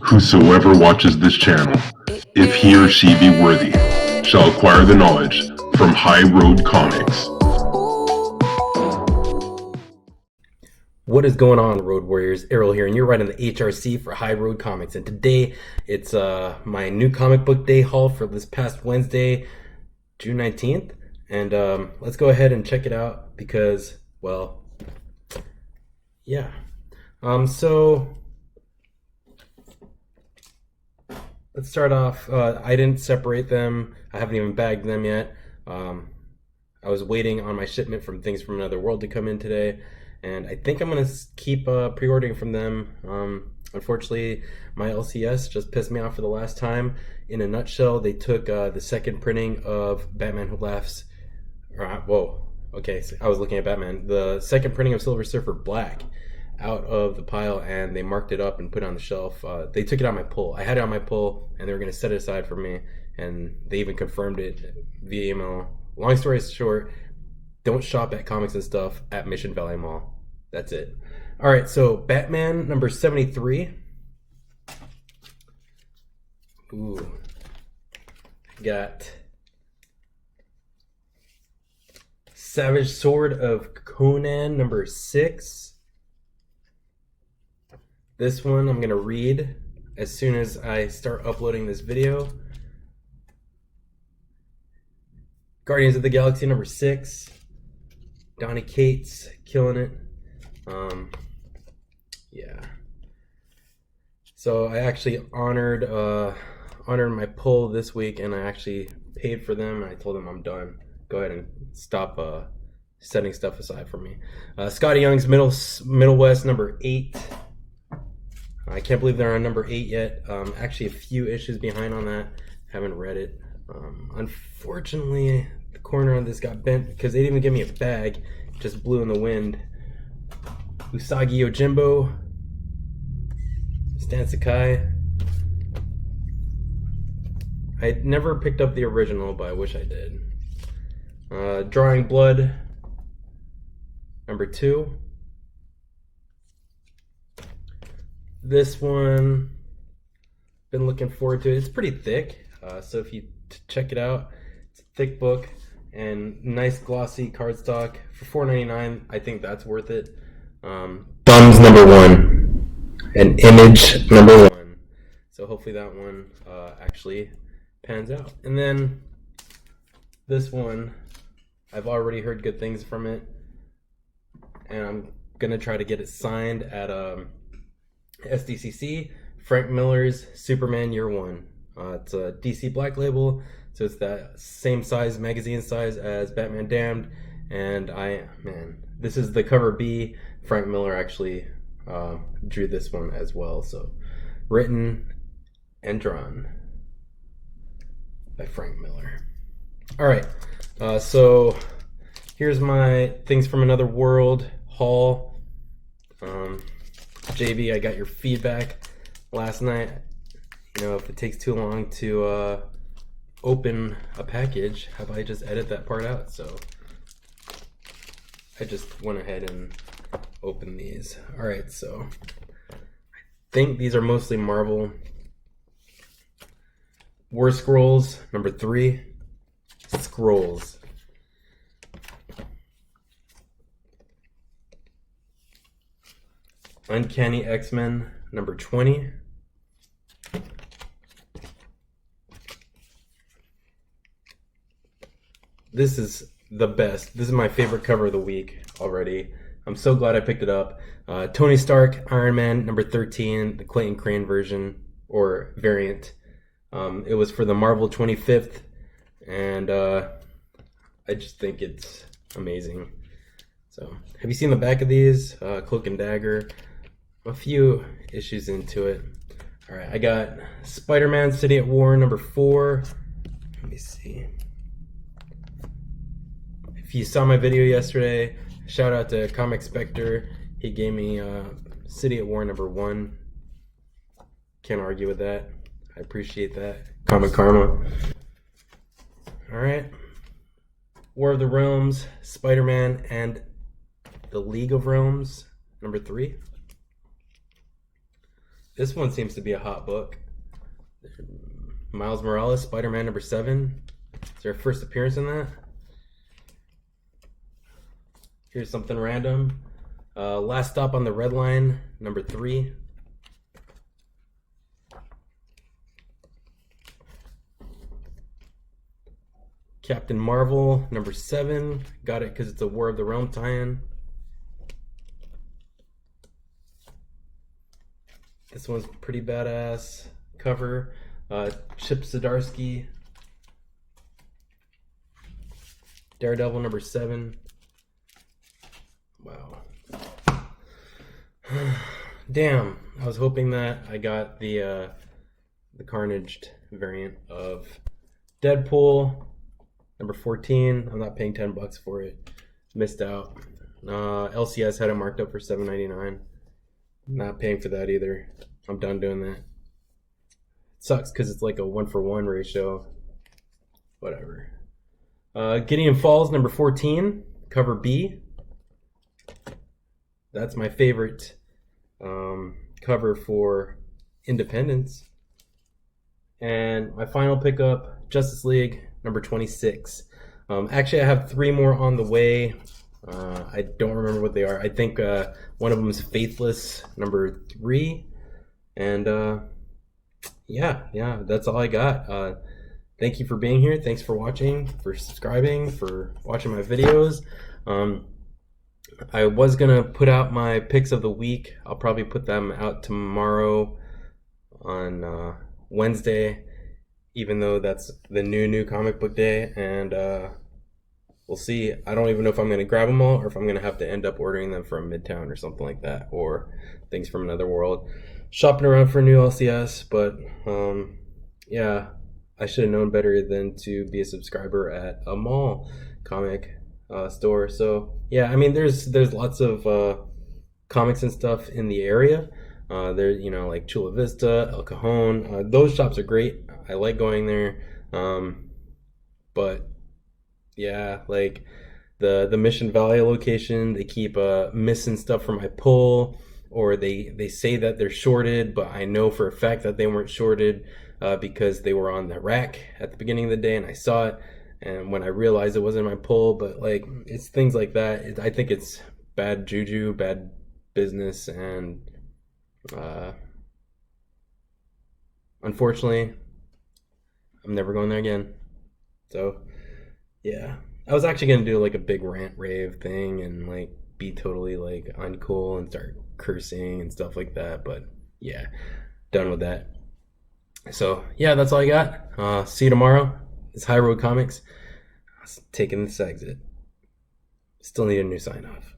Whosoever watches this channel, if he or she be worthy, shall acquire the knowledge from High Road Comics. What is going on, Road Warriors? Errol here, and you're right on the HRC for High Road Comics. And today, it's my new comic book day haul for this past Wednesday, June 19th. And let's go ahead and check it out because, well, yeah. So let's start off. I didn't separate them. I haven't even bagged them yet. I was waiting on my shipment from Things from Another World to come in today. And I think I'm going to keep pre-ordering from them. Unfortunately, my LCS just pissed me off for the last time. In a nutshell, they took the second printing of Batman Who Laughs. Whoa. Okay, so I was looking at Batman. The second printing of Silver Surfer Black out of the pile, and they marked it up and put it on the shelf. They took it on my pull. I had it on my pull, and they were going to set it aside for me. And they even confirmed it via email. Long story short, don't shop at Comics and Stuff at Mission Valley Mall. That's it. All right, so Batman number 73. Ooh. Got Savage Sword of Conan number 6. This one I'm going to read as soon as I start uploading this video. Guardians of the Galaxy number 6. Donny Cates killing it. Yeah. So I actually honored my pull this week, and I actually paid for them, and I told them I'm done. Go ahead and stop setting stuff aside for me. Scotty Young's Middle West number 8. I can't believe they're on number 8 yet. Actually, a few issues behind on that. Haven't read it. Unfortunately, the corner on this got bent because they didn't even give me a bag. It just blew in the wind. Usagi Yojimbo, Stan Sakai. I never picked up the original, but I wish I did. Drawing Blood, number 2. This one, been looking forward to it. It's pretty thick, so if you check it out, it's a thick book and nice glossy cardstock for $4.99. I think that's worth it. Thumbs number 1 and Image number 1. So hopefully that one actually pans out. And then this one, I've already heard good things from it, and I'm gonna try to get it signed at SDCC. Frank Miller's Superman Year One. It's a DC Black Label, so it's that same size, magazine size as Batman Damned. And this is the cover B. Frank Miller actually drew this one as well. So written and drawn by Frank Miller. All right, so here's my Things from Another World haul. JB, I got your feedback last night. You know, if it takes too long to open a package, how about I just edit that part out? So I just went ahead and opened these. All right, so I think these are mostly Marvel. War Scrolls, number 3. Scrolls. Uncanny X-Men, number 20. This is the best. This is my favorite cover of the week already. I'm so glad I picked it up. Tony Stark, Iron Man, number 13, the Clayton Crane version, or variant. It was for the Marvel 25th, and I just think it's amazing. So, have you seen the back of these? Cloak and Dagger. A few issues into it. All right, I got Spider-Man City at War, number 4. Let me see. If you saw my video yesterday, shout out to Comic Spectre. He gave me City at War number 1. Can't argue with that. I appreciate that. Comic Karma. All right. War of the Realms, Spider-Man, and the League of Realms, number 3. This one seems to be a hot book. Miles Morales, Spider-Man #7. It's their first appearance in that. Here's something random. Last Stop on the Red Line, #3. Captain Marvel, #7. Got it because it's a War of the Realm tie-in. This one's pretty badass cover. Chip Zdarsky, Daredevil #7. Wow. Damn, I was hoping that I got the Carnaged variant of Deadpool #14. I'm not paying $10 for it. Missed out. LCS had it marked up for $7.99. Not paying for that either. I'm done doing that. It sucks because it's like a 1-for-1 ratio. Whatever. Gideon Falls #14, cover B. That's my favorite cover for Independence. And my final pickup, Justice League #26. Actually, I have 3 more on the way. I don't remember what they are. I think one of them is Faithless #3. And yeah, that's all I got. Thank you for being here. Thanks for watching, for subscribing, for watching my videos. I was gonna put out my picks of the week. I'll probably put them out tomorrow on Wednesday, even though that's the new comic book day. And we'll see. I don't even know if I'm gonna grab them all or if I'm gonna have to end up ordering them from Midtown or something like that, or things from Another World. Shopping around for a new LCS, but yeah, I should have known better than to be a subscriber at a mall comic store. So yeah, I mean, there's lots of comics and stuff in the area. There, like Chula Vista, El Cajon. Those shops are great. I like going there. But yeah, like the Mission Valley location, they keep missing stuff from my pull, or they say that they're shorted, but I know for a fact that they weren't shorted because they were on the rack at the beginning of the day and I saw it. And when I realized it wasn't my pull, but like, it's things like that. I think it's bad juju, bad business, and unfortunately, I'm never going there again. So yeah, I was actually gonna do like a big rant rave thing and like be totally like uncool and start cursing and stuff like that, but yeah, done with that. So yeah, that's all I got. See you tomorrow. It's High Road Comics. Taking this exit. Still need a new sign off.